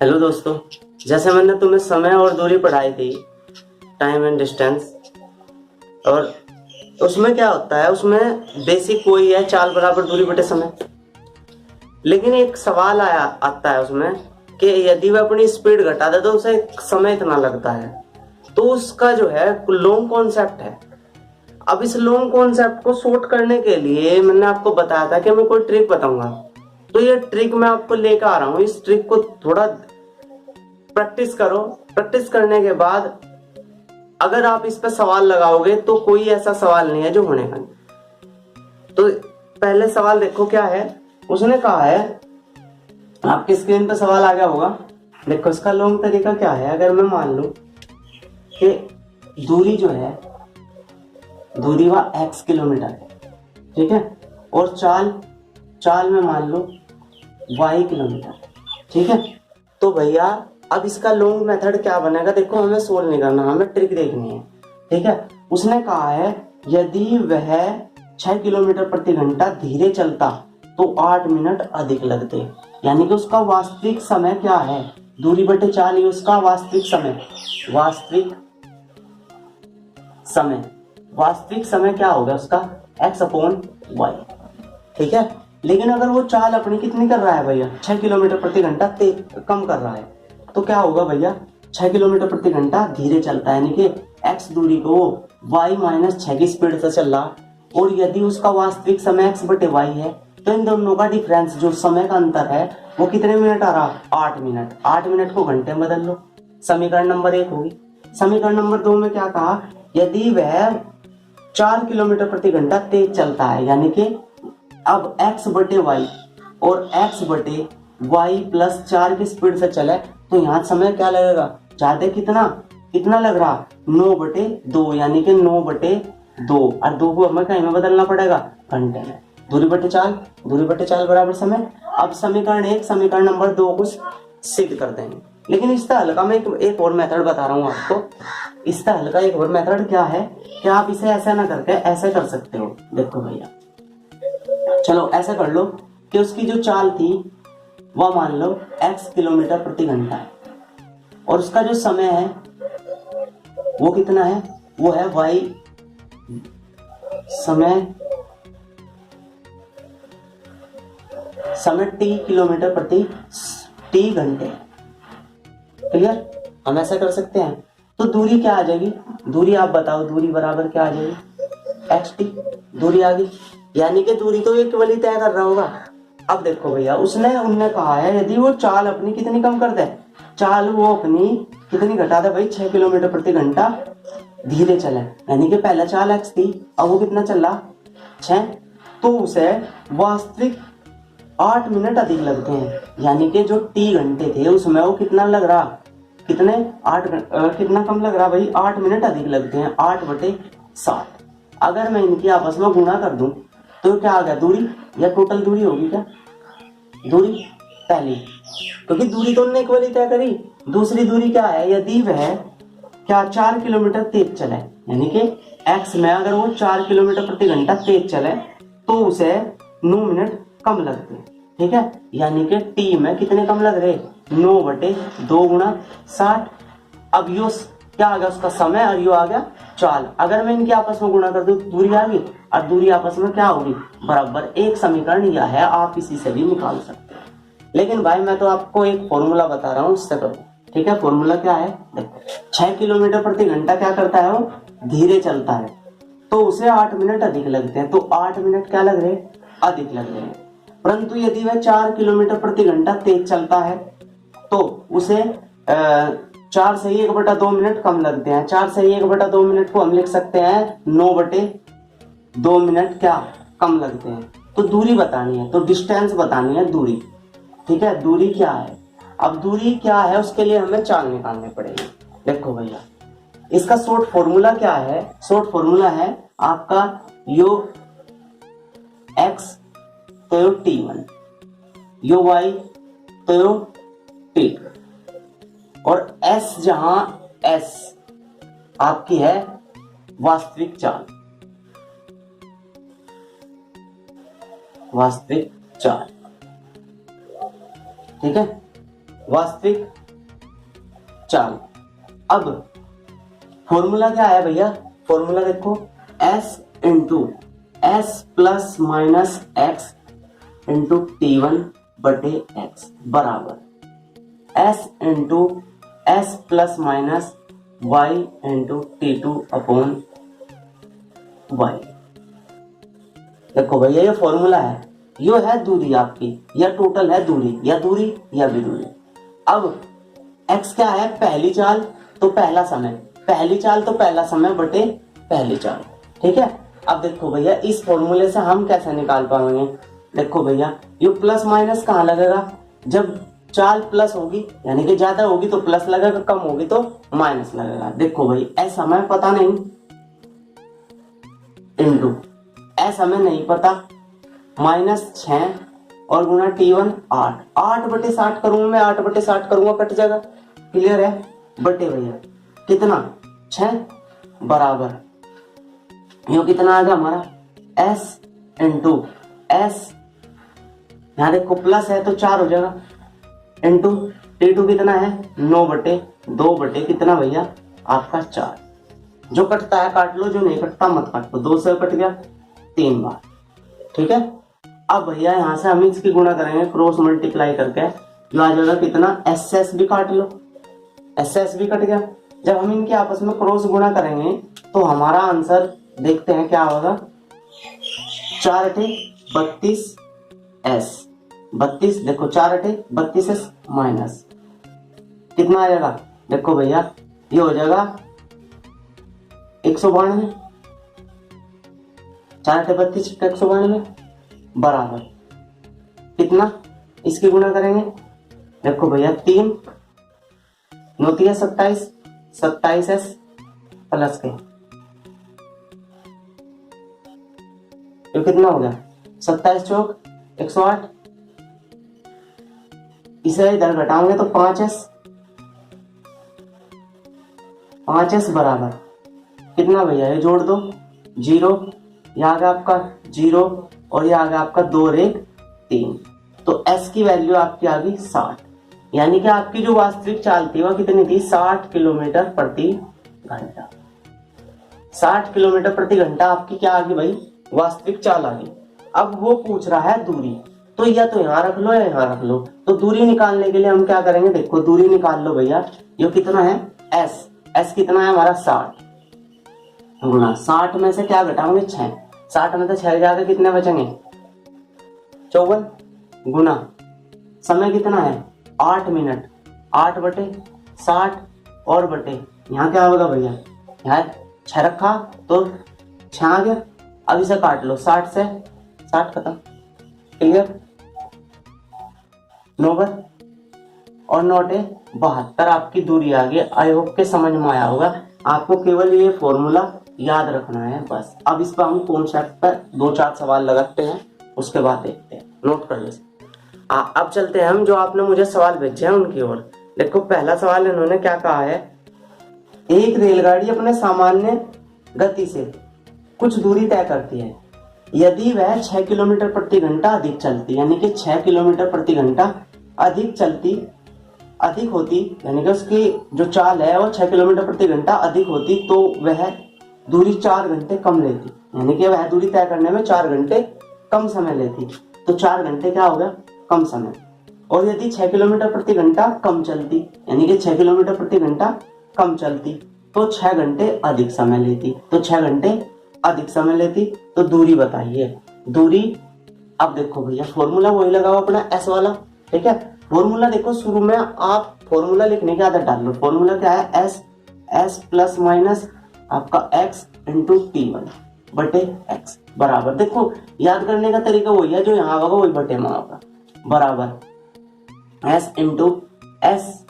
Hello दोस्तों, जैसे मैंने तुम्हें समय और दूरी पढ़ाई थी, टाइम एंड डिस्टेंस, और उसमें क्या होता है, उसमें बेसिक वही है, चाल बराबर दूरी बटे समय। लेकिन एक सवाल आया आता है उसमें कि यदि वह अपनी स्पीड घटा दे तो उसे समय इतना लगता है। तो उसका जो है लॉन्ग कॉन्सेप्ट है। अब इस लॉन्ग कॉन्सेप्ट को शॉर्ट करने के लिए मैंने आपको बताया था कि मैं कोई ट्रिक बताऊंगा। तो ये ट्रिक मैं आपको लेकर आ रहा हूँ। इस ट्रिक को थोड़ा प्रैक्टिस करो। प्रैक्टिस करने के बाद अगर आप इस पर सवाल लगाओगे तो कोई ऐसा सवाल नहीं है जो होने का नहीं। तो पहले सवाल देखो क्या है। उसने कहा है, आपकी स्क्रीन पे सवाल आ गया होगा। देखो इसका लॉन्ग तरीका क्या है। अगर मैं मान लूं कि दूरी जो है, दूरी व x किलोमीटर है, ठीक है, और चाल चाल में मान लो y किलोमीटर, ठीक है। तो भैया अब इसका लॉन्ग मेथड क्या बनेगा, देखो हमें सोल्व नहीं करना, हमें ट्रिक देखनी है, ठीक है। उसने कहा है यदि वह 6 किलोमीटर प्रति घंटा धीरे चलता तो 8 मिनट अधिक लगते। यानी कि उसका वास्तविक समय क्या है, दूरी बटे चाल, ये उसका वास्तविक समय। वास्तविक समय क्या होगा उसका, x/y, ठीक है। लेकिन अगर वो चाल अपनी कितनी कर रहा है भैया, 6 किलोमीटर प्रति घंटा कम कर रहा है, तो क्या होगा भैया, 6 किलोमीटर प्रति घंटा धीरे चलता है, यानी कि x दूरी को y-6 की स्पीड से चल रहा। और यदि उसका वास्तविक समय x/y है तो इन दोनों का डिफरेंस, जो समय का अंतर है, वो कितने मिनट आ रहा, 8 मिनट। 8 मिनट को घंटे में बदल लो, समीकरण नंबर 1 होगी। समीकरण नंबर 2 में क्या कहा, यदि वह 4 किलोमीटर प्रति घंटा तेज चलता है, यानी कि अब x/y और x/y+4 की स्पीड से चले, तो यहाँ समय क्या लगेगा, ज्यादा कितना लग रहा, 9/2, यानी कि 9/2, और 2 को हमें कहीं में बदलना पड़ेगा, घंटे में। दूरी बटे चाल बराबर समय। अब समीकरण 1 समीकरण नंबर 2 को सिद्ध कर देंगे। लेकिन इसका हल का मैं एक और मेथड बता रहा हूँ आपको। इसका हल का एक और मेथड क्या है कि आप इसे ऐसा ना करके ऐसे कर सकते हो। देखो भैया, चलो ऐसा कर लो कि उसकी जो चाल थी वह मान लो x किलोमीटर प्रति घंटा है, और उसका जो समय है वो कितना है, वो है y समय t किलोमीटर प्रति t घंटे। क्लियर, हम ऐसा कर सकते हैं। तो दूरी क्या आ जाएगी, दूरी आप बताओ, दूरी बराबर क्या आ जाएगी, xt, दूरी आ गई। यानी कि दूरी तो एक केवल ही तय कर रहा होगा। अब देखो भैया, उनने कहा है यदि वो चाल अपनी कितनी कम कर दे, चाल वो अपनी कितनी घटा दे भाई, 6 किलोमीटर प्रति घंटा धीरे चले, यानी कि पहला चाल x थी, अब वो कितना चल रहा, 6, तो उसे वास्तविक 8 मिनट अधिक लगते हैं। यानी कि जो t घंटे थे उसमें वो कितना लग रहा, कितना कम लग रहा भाई, 8 मिनट अधिक लगते हैं, 8/7। अगर मैं इनकी आपस में गुणा कर दूं तो क्या आ गया, दूरी, या टोटल दूरी होगी क्या, दूरी पहली, क्योंकि दूरी तो उन्होंने इक्वली तय करी। दूसरी दूरी क्या है, यदि वह क्या 4 किलोमीटर तेज चले, यानी कि x में अगर वो 4 किलोमीटर प्रति घंटा तेज चले तो उसे 9 मिनट कम लगते हैं, ठीक है। यानी कि t में कितने कम लग रहे, 9/2 गुणा 60। अब यो क्या आ गया उसका समय, और यो आ गया चाल। अगर मैं इनके आपस में गुणा कर दूं दूरी आ गई, और दूरी आपस में क्या होगी, बराबर। एक समीकरण यह है, आप इसी से भी निकाल सकते हैं। लेकिन भाई मैं तो आपको एक फॉर्मूला बता रहा हूँ, उससे करो, ठीक है। फॉर्मूला क्या है, देखो 6 किलोमीटर प्रति घंटा क्या करता है, वो धीरे चलता है, तो उसे 8 मिनट अधिक लगते हैं। तो 8 मिनट क्या लग रहे, अधिक लग रहे हैं। परंतु यदि वह 4 किलोमीटर प्रति घंटा तेज चलता है तो उसे 4 से 1/2 मिनट कम लगते हैं। 4 से 1/2 मिनट को हम लिख सकते हैं 9/2 मिनट क्या कम लगते हैं। तो दूरी बतानी है, तो डिस्टेंस बतानी है, दूरी, ठीक है। दूरी क्या है, अब दूरी क्या है उसके लिए हमें चाल निकालनी पड़ेगी। देखो भैया, इसका शॉर्ट फॉर्मूला क्या है, शॉर्ट फॉर्मूला है आपका यो x तो यो t1, यो y तो यो t, और s जहां s आपकी है वास्तविक चाल, ठीक है। वास्तविक चाल। अब फॉर्मूला क्या है भैया, फॉर्मूला देखो s into s plus minus x into T1 बटे एक्स बराबर s into s plus minus y into T2 upon y. देखो भैया ये फॉर्मूला है, यो है दूरी आपकी, या टोटल है दूरी, या दूरी या विदूरी। अब x क्या है, पहली चाल तो पहला समय, पहली चाल तो पहला समय बटे पहली चाल, ठीक है। अब देखो भैया इस फॉर्मूले से हम कैसे निकाल पाएंगे, देखो भैया ये प्लस माइनस कहाँ लगेगा, जब चाल प्लस होगी यानी कि ज्यादा होगी तो प्लस लगेगा, कम होगी तो माइनस लगेगा। देखो भाई ऐसा हमें पता नहीं, इंटू ऐसा हमें नहीं पता, -6 और गुना T1 8, 8/60 करूंगा मैं, 8/60 करूंगा कट जाएगा, क्लियर है। बटे भैया कितना 6 बराबर यो कितना आ गया हमारा s इंटू एस, यहाँ देखो प्लस है तो 4 हो जाएगा, इंटू T2 कितना है 9/2 बटे कितना भैया आपका 4। जो कटता है काट लो, जो नहीं कटता मत काटो, 2 से कट गया 3 बार, ठीक है। अब भैया यहाँ से हम इसकी गुणा करेंगे क्रॉस मल्टीप्लाई करके, जो आ जाएगा कितना SS भी काट लो, SS भी कट गया। जब हम इनके आपस में क्रॉस गुणा करेंगे तो हमारा आंसर देखते हैं क्या होगा, 4 × 32 S 32, देखो 4 × 32 S माइनस कितना आ जाएगा, देखो भैया ये हो जाएगा 192, 4 × 32 192 बराबर कितना, इसकी गुणा करेंगे, देखो भैया 3 9 × 27 27S प्लस के, तो कितना हो गया 27 चौक 108, इसे इधर घटाओगे तो 5s बराबर कितना भैया, ये जोड़ दो 0, ये आ गया आपका 0 और ये आ गया आपका 2 और 1 3, तो s की वैल्यू आपकी आ गई 60, यानी कि आपकी जो वास्तविक चाल थी वह कितनी थी 60 किलोमीटर प्रति घंटा। 60 किलोमीटर प्रति घंटा आपकी क्या आ गई भाई, वास्तविक चाल आ गई। अब वो पूछ रहा है दूरी, तो या तो यहाँ रख लो या यहाँ रख लो, तो दूरी निकालने के लिए हम क्या करेंगे, देखो दूरी निकाल लो भैया, ये कितना है s कितना है हमारा 60 गुना 60 में से क्या घटाओगे 6, 60 में से 6 जाकर कितने बचेंगे 54 गुना समय कितना है 8 मिनट, 8/60 और बटे यहाँ क्या होगा भैया, यहाँ 6 रखा तो 6 आ गया। अब इसे काट लो, 60 से 60 खत्म, क्लियर 9 और 9 72 आपकी दूरी आ गई। आई होप के समझ में आया होगा, आपको केवल ये फॉर्मूला याद रखना है बस। अब इस पर हम कॉन्सेप्ट पर 2-4 सवाल लगाते हैं, उसके बाद देखते हैं, नोट कर लीजिए। अब चलते हैं हम जो आपने मुझे सवाल भेजे हैं उनकी ओर। देखो पहला सवाल इन्होंने क्या कहा है, एक रेलगाड़ी अपने सामान्य गति से कुछ दूरी तय करती है, यदि वह 6 किलोमीटर प्रति घंटा अधिक चलती, यानी कि 6 किलोमीटर प्रति घंटा अधिक होती, यानी कि उसकी जो चाल है वो 6 किलोमीटर प्रति घंटा अधिक होती, तो वह दूरी 4 घंटे कम लेती, यानी कि वह दूरी तय करने में 4 घंटे कम समय लेती, तो 4 घंटे क्या हो गया कम समय। और यदि 6 किलोमीटर प्रति घंटा कम चलती, यानी कि 6 किलोमीटर प्रति घंटा कम चलती, तो 6 घंटे अधिक समय लेती, तो 6 घंटे अधिक समय लेती, तो दूरी बताइए दूरी। अब देखो भैया फॉर्मूला वही लगाओ अपना s वाला, ठीक है। फॉर्मूला देखो शुरू में आप फॉर्मूला लिखने की आदत डाल लो। फॉर्मूला क्या है, s प्लस माइनस आपका x इंटू T1 बटे x बराबर, देखो याद करने का तरीका वही है जो यहाँ होगा वही बटे में होगा, बराबर s into s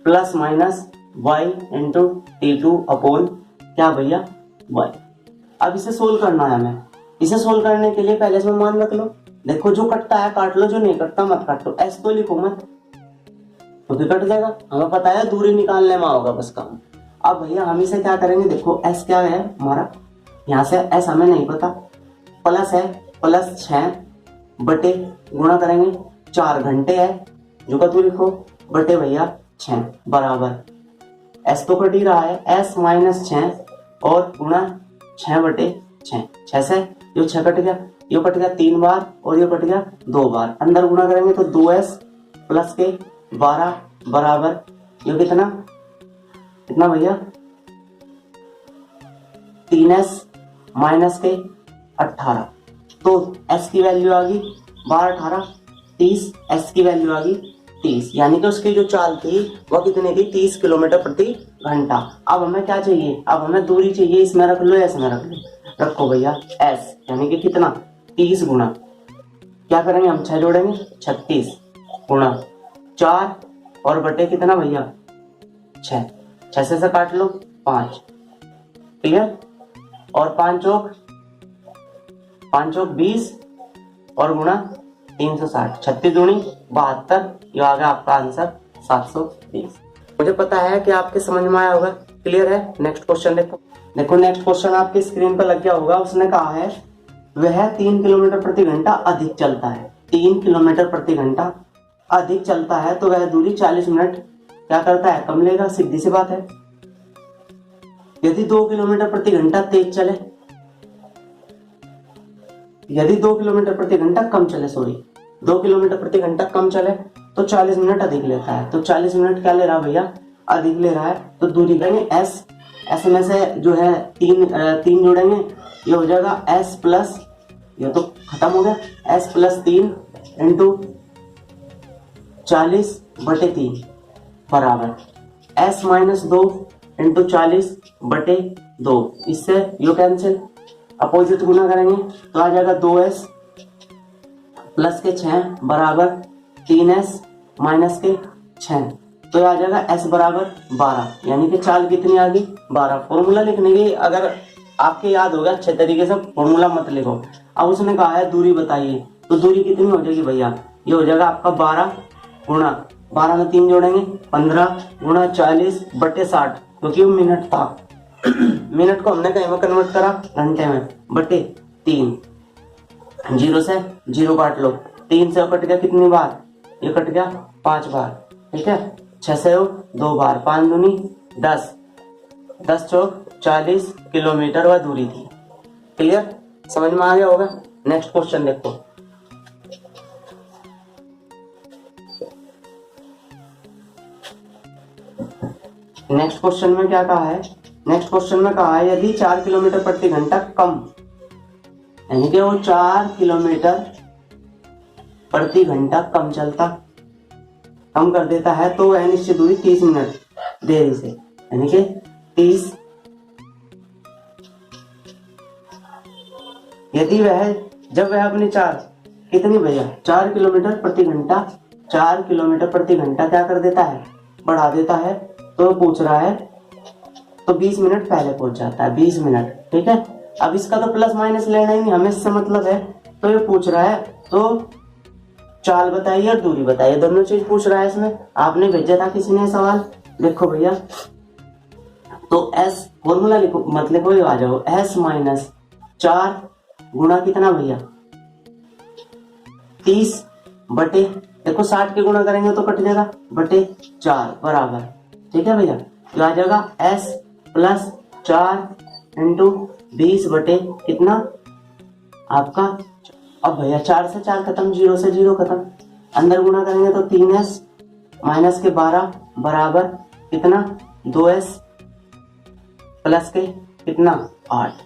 plus minus y into T2 upon क्या भैया y। अब इसे सोल्व करना है हमें, इसे सोल्व करने के लिए पहले इसमें मान रख लो, देखो जो कटता है काट लो, जो नहीं कटता मत काटो, s तो लिखो मत क्योंकि कट जाएगा, हमें पता है दूरी निकालने में होगा बस काम। अब भैया हम इसे क्या करेंगे, देखो s क्या है हमारा, यहाँ से s हमें नहीं पता, प्लस है +6 बटे गुणा करेंगे 4 घंटे है, जो का दूरी लिखो बटे भैया 6 बराबर s तो कट ही रहा है, s माइनस 6 और गुणा 6 बटे 6, 6 से यो 6 कट गया, यो कट गया 3 बार और यो कट गया 2 बार, अंदर गुणा करेंगे तो 2s प्लस के 12 बराबर यो कितना भैया 3s माइनस के 18। तो s की वैल्यू आ गई 12 18 30, s की वैल्यू आ गई 30, यानी कि उसकी जो चाल थी वह कितनी थी 30 किलोमीटर प्रति घंटा। अब हमें क्या चाहिए, अब हमें दूरी चाहिए, इसमें रख लो इसमें रख लो, रखो भैया s यानी कि कितना 30 गुना क्या करेंगे हम 6 जोड़ेंगे 36 गुणा 4 और बटे कितना भैया 6, 6 से काट लो 5, क्लियर, और 5 चौक 20 और गुणा 360, 36 दूनी 72, ये आ गया आपका आंसर 720। मुझे पता है कि आपके समझ में आया होगा, क्लियर है। नेक्स्ट क्वेश्चन देखो नेक्स्ट क्वेश्चन आपकी स्क्रीन पर लग गया होगा। उसने कहा है वह 3 किलोमीटर प्रति घंटा अधिक चलता है, 3 किलोमीटर प्रति घंटा अधिक चलता है तो वह दूरी 40 मिनट क्या करता है कम लेगा, सीधी सी बात है। यदि 2 किलोमीटर प्रति घंटा तेज चले, यदि 2 किलोमीटर प्रति घंटा कम चले, सॉरी 2 किलोमीटर प्रति घंटा कम चले तो 40 मिनट अधिक लेता है। तो 40 मिनट क्या ले रहा है भैया, अधिक ले रहा है। तो दूरी करेंगे s में से जो है 3 जोड़ेंगे, ये हो जाएगा s प्लस, ये तो खत्म हो गया, s प्लस 3 इंटू 40 बटे 3 बराबर s माइनस 2 इंटू 40 बटे 2, इससे यो कैंसिल, अपोजिट गुना करेंगे तो आ जाएगा 2s प्लस के 6 बराबर 3s माइनस के 6, तो आ जाएगा s बराबर 12, यानी कि चाल कितनी आ गई 12। फॉर्मूला लिखने की अगर आपके याद होगा अच्छे तरीके से, फॉर्मूला मत लिखो। अब उसने कहा है दूरी बताइए, तो दूरी कितनी हो जाएगी भैया, ये हो जाएगा आपका 12 गुणा 12 में 3 जोड़ेंगे 15 गुणा 40 बटे 60, क्योंकि वो मिनट था मिनट को हमने कहीं में कन्वर्ट करा घंटे में, बटे 3, 0 से 0 काट लो, 3 से कट गया कितनी बार, ये कट गया 5 बार, ठीक है, 6 से 2 बार, 5 दूनी 10, 10 चौक 40 किलोमीटर वह दूरी थी। क्लियर, समझ में आ गया होगा। नेक्स्ट क्वेश्चन देखो, नेक्स्ट क्वेश्चन में क्या कहा है, नेक्स्ट क्वेश्चन में कहा है यदि 4 किलोमीटर प्रति घंटा कम, यानी कि वो 4 किलोमीटर प्रति घंटा कम चलता, कम कर देता है तो वह निश्चित दूरी 30 मिनट देरी से, यानी कि 30, यदि वह जब वह अपनी कितनी भैया 4 किलोमीटर प्रति घंटा, 4 किलोमीटर प्रति घंटा क्या कर देता है बढ़ा देता है, तो पूछ रहा है तो 20 मिनट पहले पहुंच जाता है, 20 मिनट, ठीक है। अब इसका तो प्लस माइनस लेना ही नहीं, हमें इससे मतलब है। तो ये पूछ रहा है तो चाल बताइए और दूरी बताइए, दोनों चीज पूछ रहा है इसमें। आपने भेजा था किसी ने सवाल, देखो भैया, तो s फॉर्मूला लिखो मत लिखो, ये आ जाओ s माइनस 4 गुणा कितना भैया 30 बटे, देखो 60 के गुणा करेंगे तो कट जाएगा बटे 4 बराबर, ठीक है भैया, तो आ जाएगा s प्लस 4 इंटू 20 बटे कितना आपका, अब भैया 4 से 4 खत्म, 0 से 0 खत्म, अंदर गुणा करेंगे तो 3s माइनस के 12 बराबर कितना 2s प्लस के कितना 8।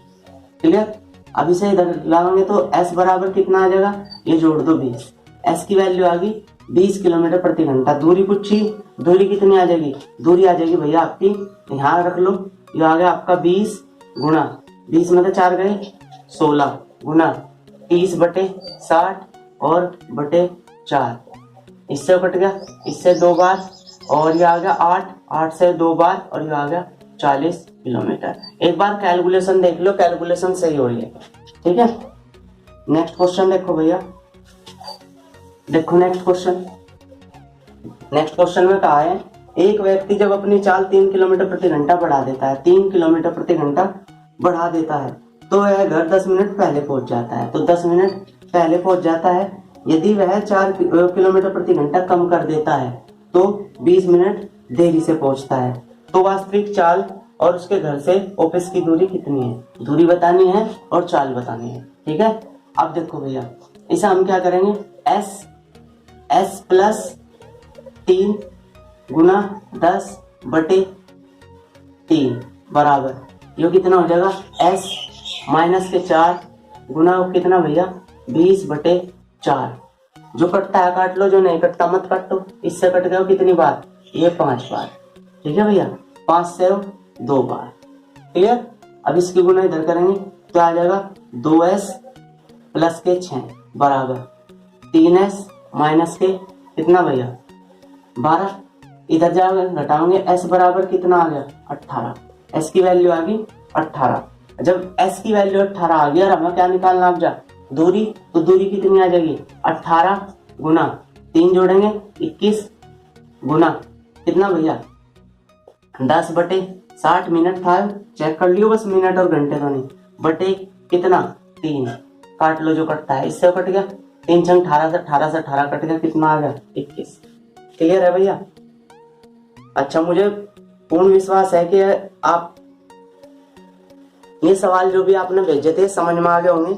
क्लियर, अब इसे इधर लाएंगे तो s बराबर कितना आ जाएगा, ये जोड़ दो 20, s की वैल्यू आ गई 20 किलोमीटर प्रति घंटा। दूरी पूछी, दूरी कितनी आ जाएगी, दूरी आ जाएगी भैया आपकी, यहाँ रख लो, ये आ गया आपका 20 गुणा 20 में तो 4 गए 16 गुणा 30 बटे 60 और बटे 4, इससे कट गया, इससे 2 बार, और ये आ गया 8 से 2 बार, और ये आ गया 40 किलोमीटर। एक बार कैलकुलेशन देख लो, कैलकुलेशन सही हो रही है, ठीक है। नेक्स्ट क्वेश्चन देखो भैया, देखो नेक्स्ट क्वेश्चन, नेक्स्ट क्वेश्चन में कहा है एक व्यक्ति जब अपनी चाल 3 किलोमीटर प्रति घंटा बढ़ा देता है, 3 किलोमीटर प्रति घंटा बढ़ा देता है तो वह घर 10 मिनट पहले पहुंच जाता है। तो 10 मिनट पहले पहुंच जाता है, यदि वह 4 किलोमीटर प्रति घंटा कम कर देता है तो 20 मिनट देरी से पहुंचता है। तो वास्तविक चाल और उसके घर से ऑफिस की दूरी कितनी है? दूरी बतानी है और चाल बतानी है। ठीक है, अब देखो भैया, इसे हम क्या करेंगे, s प्लस 3 गुना 10/3 बराबर, ये कितना हो जाएगा, s माइनस के 4 गुना कितना भैया, 20/4। जो कटता है काट लो, जो नहीं कटता मत काटो। इससे कट गया कितनी बार, ये 5 बार। ठीक है भैया, 5 से 2 बार। क्लियर। अब इसकी गुना इधर करेंगे तो आ जाएगा 2s प्लस के 6 बराबर 3s माइनस के कितना भैया, 12। इधर जाओगे घटाओगे, s बराबर कितना आ गया, 18। s की वैल्यू आ गई 18। जब s की वैल्यू 18 आ गई और हमें क्या निकालना, अब जा दूरी, तो दूरी कितनी आ जाएगी, 18 गुना 3 जोड़ेंगे 21 गुना कितना भैया, 10/60। मिनट था, चेक कर लियो बस, मिनट और घंटे तो नहीं, बटे कितना 3, काट लो जो कटता है, इससे कट गया 3 छंग 18 से 18 कट गया, कितना आ गया 21। क्लियर है भैया। अच्छा, मुझे पूर्ण विश्वास है कि आप ये सवाल जो भी आपने भेजे थे समझ में आ गए होंगे।